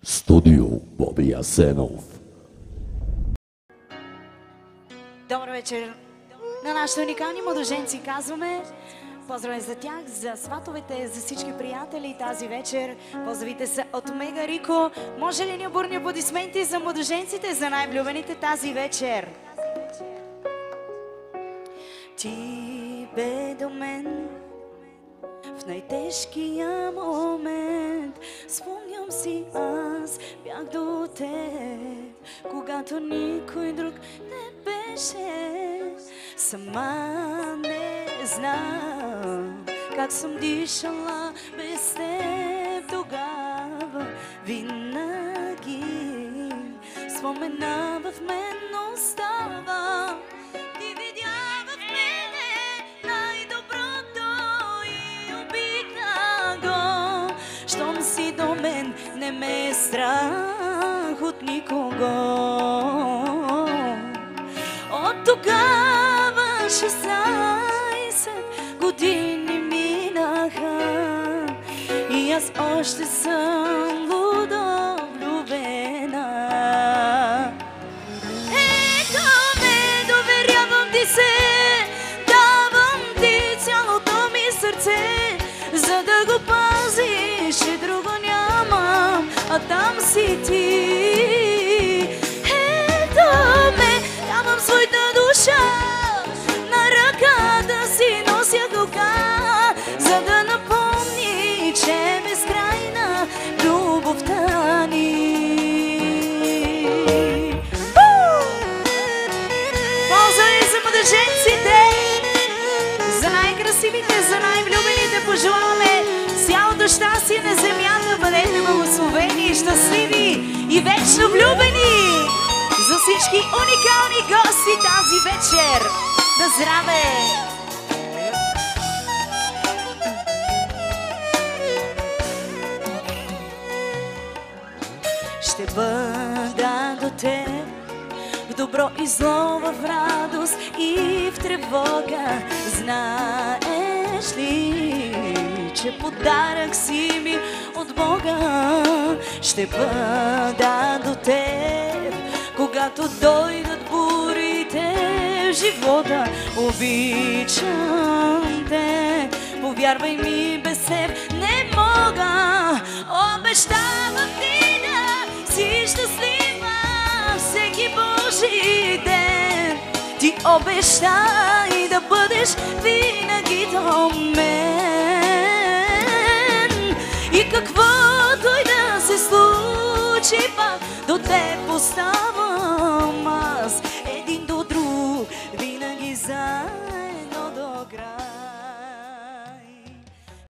Студио Боби Асенов. Добър вечер на нашите уникални младоженци. Казваме поздраве за тях, за сватовете, за всички приятели тази вечер. Поздравите са от Мега Рико. Може ли ни бурни аплодисменти за младоженците, за най-влюбените тази вечер? Ти бе до мен в най-тежкия момент. Спомням си, аз бях до теб, когато никой друг не беше. Сама не знам как съм дишала без теб тогава. Винаги спомена в мен остава. Ти видя в мене най-доброто и обична го. Щом си до мен, не ме е страх от никого. От тогава 16 години минаха и аз още съм лудо влюбена. Ето ме, доверявам ти се, давам ти цялото ми сърце, за да го пазиш, че друго нямам, а там си ти. Ето ме, давам своята душа, на ръката си нося кълка, за да напомни, че е безкрайна любовта ни. Ползвай за младоженците, за най-красивите, за най-влюбените пожелаваме цялото щастие на земята. Бъдете благословени и щастливи и вечно влюбени. За всички уникални гости тази вечер. На здраве! Ще бъда до теб в добро и зло, в радост и в тревога. Знаеш ли, че подарък си ми от Бога? Ще бъда до теб, когато дойдат бурите в живота. Обичам те, повярвай ми, без теб не мога. Обещавам ти да си щастлива всеки Божи ден. Ти обещай да бъдеш винаги до мен.